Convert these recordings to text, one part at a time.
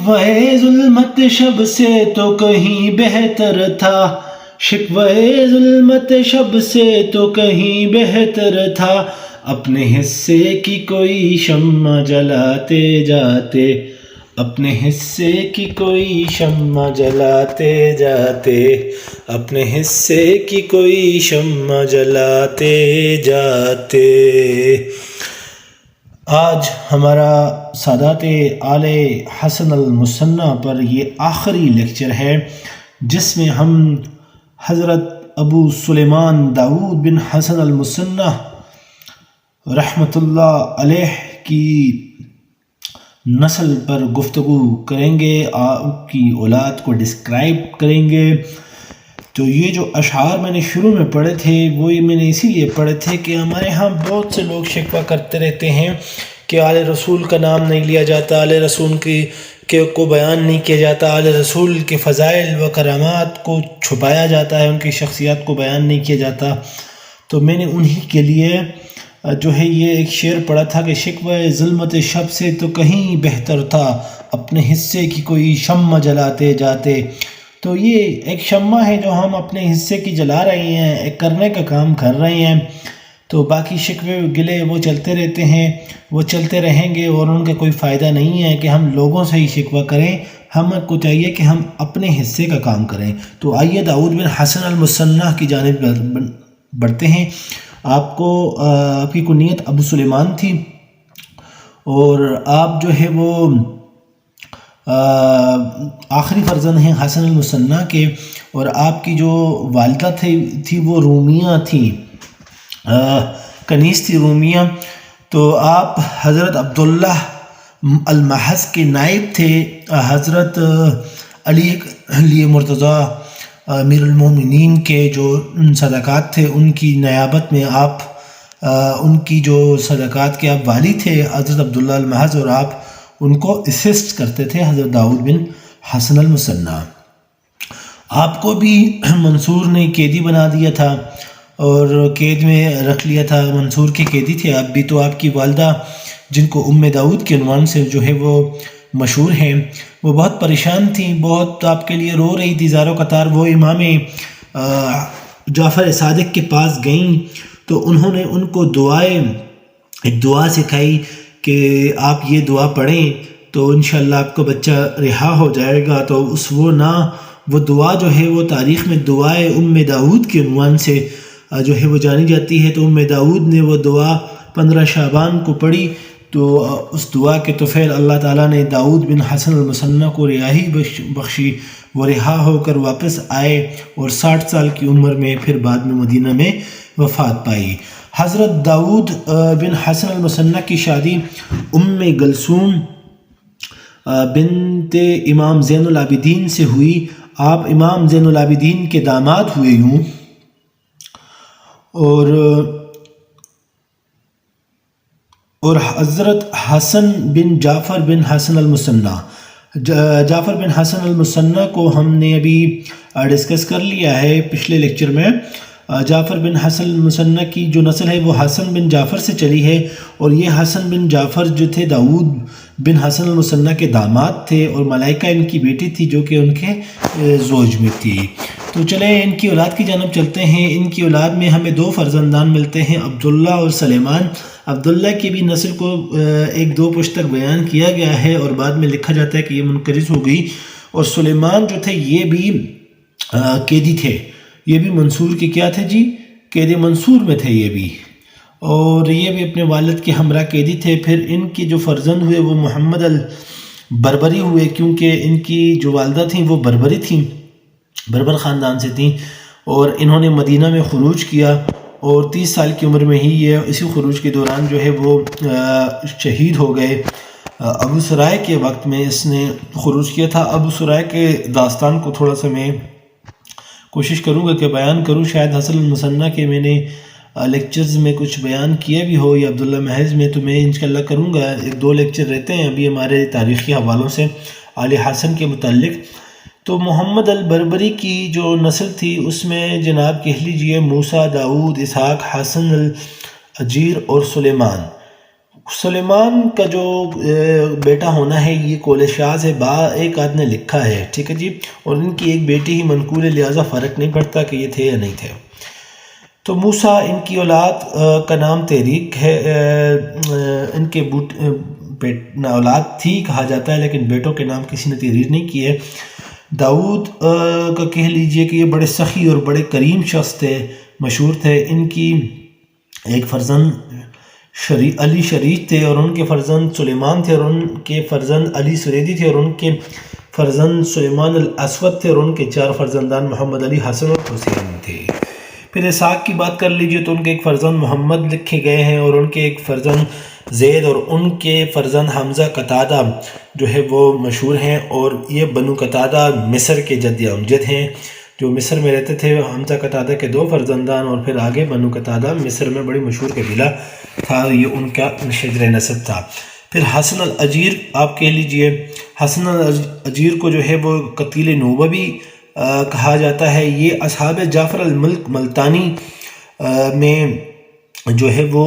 شکوہ ظلمت شب سے تو کہیں بہتر تھا، شکوہ ظلمت شب سے تو کہیں بہتر تھا، اپنے حصے کی کوئی شمع جلاتے جاتے، اپنے حصے کی کوئی شمع جلاتے جاتے، اپنے حصے کی کوئی شمع جلاتے جاتے۔ آج ہمارا سادات آل حسن المثنیٰ پر یہ آخری لیکچر ہے، جس میں ہم حضرت ابو سلیمان داؤد بن حسن المثنیٰ رحمۃ اللہ علیہ کی نسل پر گفتگو کریں گے، آپ کی اولاد کو ڈسکرائب کریں گے۔ تو یہ جو اشعار میں نے شروع میں پڑھے تھے وہ میں نے اسی لیے پڑھے تھے کہ ہمارے ہاں بہت سے لوگ شکوہ کرتے رہتے ہیں کہ آل رسول کا نام نہیں لیا جاتا، آل رسول کو بیان نہیں کیا جاتا، آل رسول کے فضائل و کرامات کو چھپایا جاتا ہے، ان کی شخصیات کو بیان نہیں کیا جاتا۔ تو میں نے انہی کے لیے جو ہے یہ ایک شعر پڑھا تھا کہ شکوہ ظلمت شب سے تو کہیں بہتر تھا، اپنے حصے کی کوئی شمع جلاتے جاتے۔ تو یہ ایک شمع ہے جو ہم اپنے حصے کی جلا رہے ہیں، ایک کرنے کا کام کر رہے ہیں۔ تو باقی شکوے گلے وہ چلتے رہتے ہیں، وہ چلتے رہیں گے اور ان کا کوئی فائدہ نہیں ہے کہ ہم لوگوں سے ہی شکوہ کریں، ہم کو چاہیے کہ ہم اپنے حصے کا کام کریں۔ تو آئیے داؤد بن حسن المثنیٰ کی جانب بڑھتے ہیں۔ آپ کی کنیت ابو سلیمان تھی اور آپ جو ہے وہ آخری فرزند ہیں حسن المثنیٰ کے، اور آپ کی جو والدہ تھی وہ رومیہ تھی، کنیز تھی رومیہ۔ تو آپ حضرت عبداللہ المحض کے نائب تھے، حضرت علی مرتضیٰ امیر المومنین کے جو صدقات تھے ان کی نیابت میں آپ ان کی جو صدقات کے آپ والی تھے حضرت عبداللہ المحض، اور آپ ان کو اسسٹ کرتے تھے حضرت داؤد بن حسن المثنیٰ۔ آپ کو بھی منصور نے قیدی بنا دیا تھا اور قید میں رکھ لیا تھا، منصور کے قیدی تھے آپ بھی۔ تو آپ کی والدہ جن کو ام داؤد کے عنوان سے جو ہے وہ مشہور ہیں، وہ بہت پریشان تھیں، بہت آپ کے لیے رو رہی تھی زارو قطار۔ وہ امام جعفر صادق کے پاس گئیں تو انہوں نے ان کو ایک دعا سکھائی کہ آپ یہ دعا پڑھیں تو انشاءاللہ آپ کو بچہ رہا ہو جائے گا۔ تو وہ دعا جو ہے وہ تاریخ میں دعائے ام داؤد کے عنوان سے جو ہے وہ جانی جاتی ہے۔ تو ام داؤد نے وہ دعا 15 شعبان کو پڑھی، تو اس دعا کے توفیل اللہ تعالیٰ نے داؤد بن حسن المثنیٰ کو رہائی بخشی، وہ رہا ہو کر واپس آئے اور 60 سال کی عمر میں پھر بعد میں مدینہ میں وفات پائی۔ حضرت داؤد بن حسن المثنیٰ کی شادی ام کلثوم بنت امام زین العابدین سے ہوئی۔ آپ امام زین العابدین کے داماد ہوئے یوں، اور حضرت حسن بن جعفر بن حسن المثنیٰ، جعفر بن حسن المثنیٰ کو ہم نے ابھی ڈسکس کر لیا ہے پچھلے لیکچر میں۔ جعفر بن حسن المثنیٰ کی جو نسل ہے وہ حسن بن جعفر سے چلی ہے، اور یہ حسن بن جعفر جو تھے داؤد بن حسن المثنیٰ کے داماد تھے، اور ملائکہ ان کی بیٹی تھی جو کہ ان کے زوج میں تھی۔ تو چلیں ان کی اولاد کی جانب چلتے ہیں۔ ان کی اولاد میں ہمیں 2 فرزندان ملتے ہیں، عبداللہ اور سلیمان۔ عبداللہ کی بھی نسل کو 1-2 پشت تک بیان کیا گیا ہے اور بعد میں لکھا جاتا ہے کہ یہ منقرض ہو گئی، اور سلیمان جو تھے یہ بھی قیدی تھے، یہ بھی منصور کے کیا تھے جی، قید منصور میں تھے یہ بھی، اور یہ بھی اپنے والد کے ہمراہ قیدی تھے۔ پھر ان کے جو فرزند ہوئے وہ محمد البربری ہوئے، کیونکہ ان کی جو والدہ تھیں وہ بربری تھیں، بربر خاندان سے تھیں، اور انہوں نے مدینہ میں خروج کیا، اور 30 سال کی عمر میں ہی یہ اسی خروج کے دوران جو ہے وہ شہید ہو گئے۔ ابو سرائے کے وقت میں اس نے خروج کیا تھا۔ ابو سرائے کے داستان کو تھوڑا سا میں کوشش کروں گا کہ بیان کروں، شاید حسن المثنیٰ کے میں نے لیکچرز میں کچھ بیان کیا بھی ہو یا عبداللہ محض میں، تو میں انشاءاللہ کروں گا۔ 1-2 لیکچر رہتے ہیں ابھی ہمارے تاریخی حوالوں سے آل حسن کے متعلق۔ تو محمد البربری کی جو نسل تھی اس میں جناب کہہ لیجئے موسیٰ، داؤد، اسحاق، حسن العجیر اور سلیمان، سلیمان کا جو بیٹا ہونا ہے یہ قول شاذ ہے، ایک آدھ نے لکھا ہے، ٹھیک ہے جی، اور ان کی ایک بیٹی ہی منقول ہے، لہٰذا فرق نہیں پڑتا کہ یہ تھے یا نہیں تھے۔ تو موسیٰ ان کی اولاد کا نام تحریک ہے، ان کے اولاد تھی کہا جاتا ہے، لیکن بیٹوں کے نام کسی نے تحریر نہیں کیے۔ داؤد کا کہہ لیجئے کہ یہ بڑے سخی اور بڑے کریم شخص تھے، مشہور تھے۔ ان کی ایک فرزند علی شریف تھے، اور ان کے فرزند سلیمان تھے، اور ان کے فرزند علی سریدی تھے، اور ان کے فرزند سلیمان الاسود تھے، اور ان کے 4 فرزندان محمد علی، حسن اور حسین تھے۔ پھر اسحاق کی بات کر لیجئے تو ان کے ایک فرزند محمد لکھے گئے ہیں، اور ان کے ایک فرزند زید، اور ان کے فرزند حمزہ قتادہ جو ہے وہ مشہور ہیں، اور یہ بنو قتادہ مصر کے جد امجد ہیں، جو مصر میں رہتے تھے۔ حمزہ قتادہ کے 2 فرزندان، اور پھر آگے بنو قتادہ مصر میں بڑی مشہور قبیلہ تھا، یہ ان کا شجر نسب تھا۔ پھر حسن الاجیر آپ کہہ لیجئے، حسن الاجیر کو جو ہے وہ قتیل نوبہ بھی کہا جاتا ہے۔ یہ اصحاب جعفر الملک ملتانی میں جو ہے وہ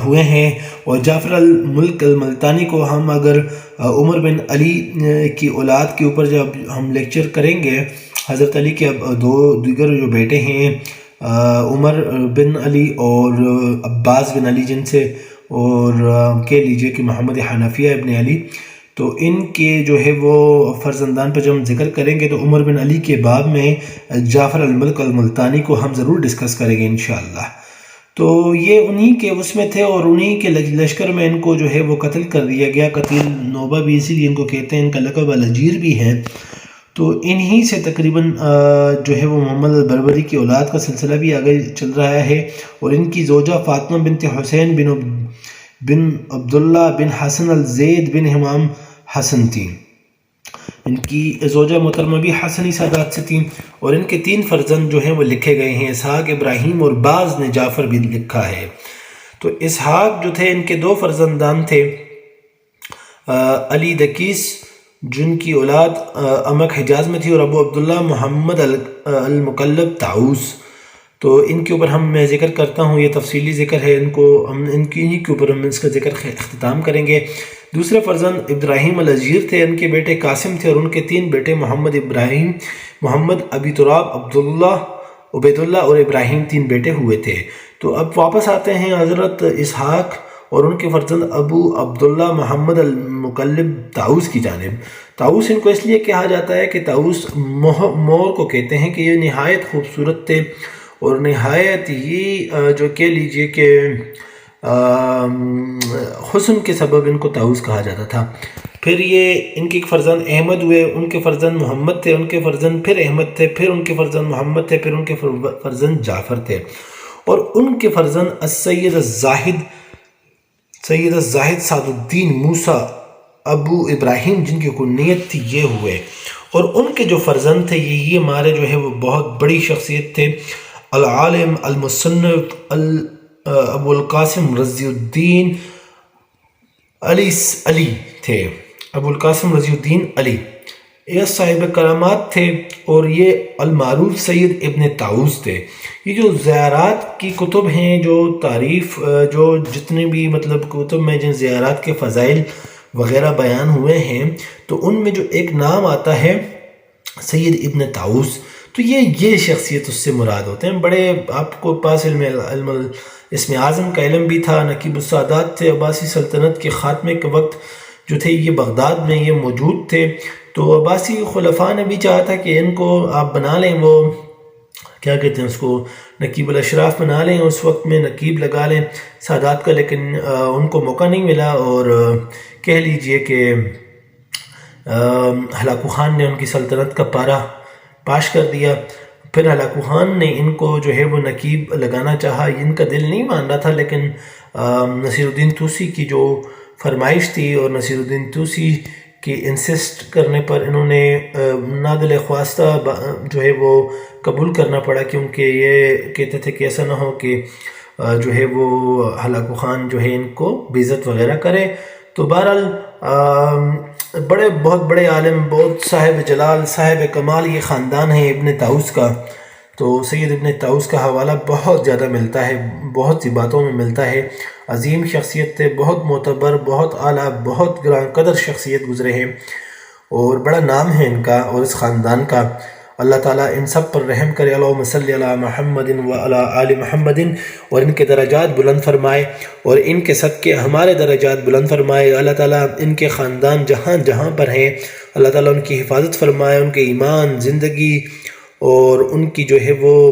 ہوئے ہیں، اور جعفر الملک الملتانی کو ہم اگر عمر بن علی کی اولاد کے اوپر جب ہم لیکچر کریں گے، حضرت علی کے اب 2 دیگر جو بیٹے ہیں، عمر بن علی اور عباس بن علی، جن سے اور کہہ لیجئے کہ محمد حنفیہ ابن علی، تو ان کے جو ہے وہ فرزندان پر جب ہم ذکر کریں گے تو عمر بن علی کے باب میں جعفر الملک الملتانی کو ہم ضرور ڈسکس کریں گے انشاءاللہ۔ تو یہ انہی کے اس میں تھے، اور انہی کے لشکر میں ان کو جو ہے وہ قتل کر دیا گیا، قتیل نوبہ بھی اسی لیے ان کو کہتے ہیں، ان کا لقب الاجیر بھی ہے۔ تو انہی سے تقریباً جو ہے وہ محمد البربری کی اولاد کا سلسلہ بھی آگے چل رہا ہے، اور ان کی زوجہ فاطمہ بنت حسین بن عبداللہ بن حسن الزید بن امام حسن تھیں۔ ان کی زوجہ محترمہ بھی حسنی سادات سے تھیں، اور ان کے 3 فرزند جو ہیں وہ لکھے گئے ہیں، اسحاق، ابراہیم، اور بعض نے جعفر بھی لکھا ہے۔ تو اسحاق جو تھے ان کے 2 فرزندان تھے، علی دکیس جن کی اولاد امک حجاز میں تھی، اور ابو عبداللہ محمد المقلب طاؤس۔ تو ان کے اوپر میں ذکر کرتا ہوں، یہ تفصیلی ذکر ہے، ان کے اوپر ہم اس کا ذکر اختتام کریں گے۔ دوسرے فرزند ابراہیم الاجیر تھے، ان کے بیٹے قاسم تھے، اور ان کے 3 بیٹے محمد ابراہیم، محمد ابی تراب، عبید اللہ اور ابراہیم، 3 بیٹے ہوئے تھے۔ تو اب واپس آتے ہیں حضرت اسحاق اور ان کے فرزند ابو عبداللہ محمد المقلب طاؤس کی جانب۔ طاؤس ان کو اس لیے کہا جاتا ہے کہ طاؤس مور کو کہتے ہیں کہ یہ نہایت خوبصورت تھے، اور نہایت ہی جو کہہ لیجئے کہ حسن کے سبب ان کو طاؤس کہا جاتا تھا۔ پھر یہ ان کے ایک فرزند احمد ہوئے، ان کے فرزند محمد تھے، ان کے فرزند پھر احمد تھے، پھر ان کے فرزند محمد تھے، پھر ان کے فرزند جعفر تھے، اور ان کے فرزند سید الزاہد سعد الدین موسیٰ ابو ابراہیم جن کی کنیت تھی یہ ہوئے، اور ان کے جو فرزند تھے یہ ہمارے جو ہے وہ بہت بڑی شخصیت تھے، العالم المصنف ابو القاسم رضی الدین علی تھے، ابو القاسم رضی الدین علی، یہ صاحب کرامات تھے، اور یہ المعروف سید ابن طاؤس تھے۔ یہ جو زیارات کی کتب ہیں، جو تعریف جو جتنے بھی مطلب کتب میں جن زیارات کے فضائل وغیرہ بیان ہوئے ہیں، تو ان میں جو ایک نام آتا ہے سید ابن طاؤس، تو یہ شخصیت اس سے مراد ہوتے ہیں۔ بڑے آپ کو پاس اسم اعظم کا علم بھی تھا، نقیب السادات تھے، عباسی سلطنت کے خاتمے کے وقت جو تھے یہ بغداد میں یہ موجود تھے۔ تو عباسی خلفاء نے بھی چاہا تھا کہ ان کو آپ بنا لیں، وہ کیا کہتے ہیں اس کو، نقیب الاشراف بنا لیں، اس وقت میں نقیب لگا لیں سادات کا، لیکن ان کو موقع نہیں ملا، اور کہہ لیجئے کہ ہلاکو خان نے ان کی سلطنت کا پارہ پاش کر دیا۔ پھر ہلاکو خان نے ان کو جو ہے وہ نقیب لگانا چاہا، ان کا دل نہیں مان رہا تھا، لیکن نصیر الدین طوسی کی جو فرمائش تھی، اور نصیر الدین طوسی کی انسسٹ کرنے پر انہوں نے نادل خواستہ جو ہے وہ قبول کرنا پڑا، کیونکہ یہ کہتے تھے کہ ایسا نہ ہو کہ جو ہے وہ ہلاکو خان جو ہے ان کو بیعزت وغیرہ کرے۔ تو بہرحال بہت بڑے عالم، بہت صاحب جلال، صاحب کمال یہ خاندان ہے ابن طاؤس کا۔ تو سید ابن طاؤس کا حوالہ بہت زیادہ ملتا ہے، بہت سی باتوں میں ملتا ہے۔ عظیم شخصیت تھے، بہت معتبر، بہت اعلیٰ، بہت گراں قدر شخصیت گزرے ہیں، اور بڑا نام ہے ان کا اور اس خاندان کا۔ اللہ تعالیٰ ان سب پر رحم کرے۔ اللہم صلی علی محمد وعلی آل محمد، اور ان کے درجات بلند فرمائے اور ان کے صدقے ہمارے درجات بلند فرمائے۔ اللہ تعالیٰ ان کے خاندان جہاں جہاں پر ہیں، اللہ تعالیٰ ان کی حفاظت فرمائے، ان کے ایمان، زندگی اور ان کی جو ہے وہ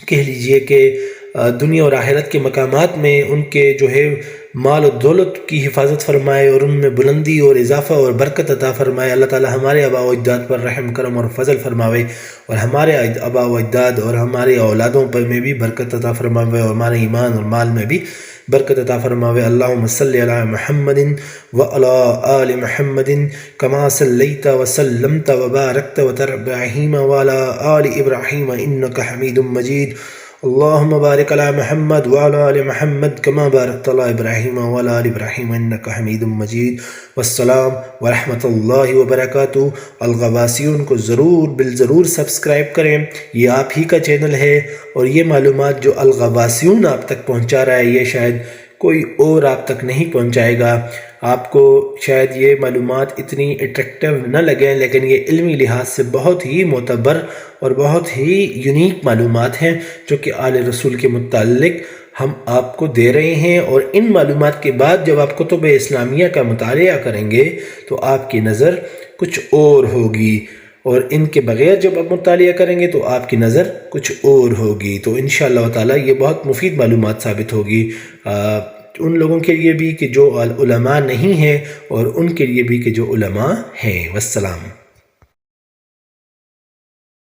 کہہ لیجئے کہ دنیا اور آخرت کے مقامات میں ان کے جو ہے مال و دولت کی حفاظت فرمائے اور ان میں بلندی اور اضافہ اور برکت عطا فرمائے۔ اللہ تعالیٰ ہمارے آباء و اجداد پر رحم کرم اور فضل فرماوے، اور ہمارے آباء و اجداد اور ہمارے اولادوں پر میں بھی برکت عطا فرماوے، اور ہمارے ایمان اور مال میں بھی برکت عطا فرماوے۔ اللہم صلی علی محمد وعلی آل محمد کما صلیت وسلمت وبارکت ابراہیم وعلی آل ابراہیم انک حمید مجید۔ اللہم بارک علی محمد وعلی آل محمد کما بارکت علی ابراہیم وعلی آل ابراہیم انک حمید مجید۔ والسلام ورحمۃ اللہ وبرکاتہ۔ الغواسیون کو بالضرور سبسکرائب کریں، یہ آپ ہی کا چینل ہے، اور یہ معلومات جو الغواسیون آپ تک پہنچا رہا ہے یہ شاید کوئی اور آپ تک نہیں پہنچائے گا۔ آپ کو شاید یہ معلومات اتنی اٹریکٹیو نہ لگیں، لیکن یہ علمی لحاظ سے بہت ہی معتبر اور بہت ہی یونیک معلومات ہیں جو کہ آل رسول کے متعلق ہم آپ کو دے رہے ہیں۔ اور ان معلومات کے بعد جب آپ کتب اسلامیہ کا مطالعہ کریں گے تو آپ کی نظر کچھ اور ہوگی، اور ان کے بغیر جب آپ مطالعہ کریں گے تو آپ کی نظر کچھ اور ہوگی۔ تو انشاءاللہ تعالیٰ یہ بہت مفید معلومات ثابت ہوگی ان لوگوں کے لیے بھی کہ جو علماء نہیں ہیں، اور ان کے لیے بھی کہ جو علماء ہیں۔ والسلام۔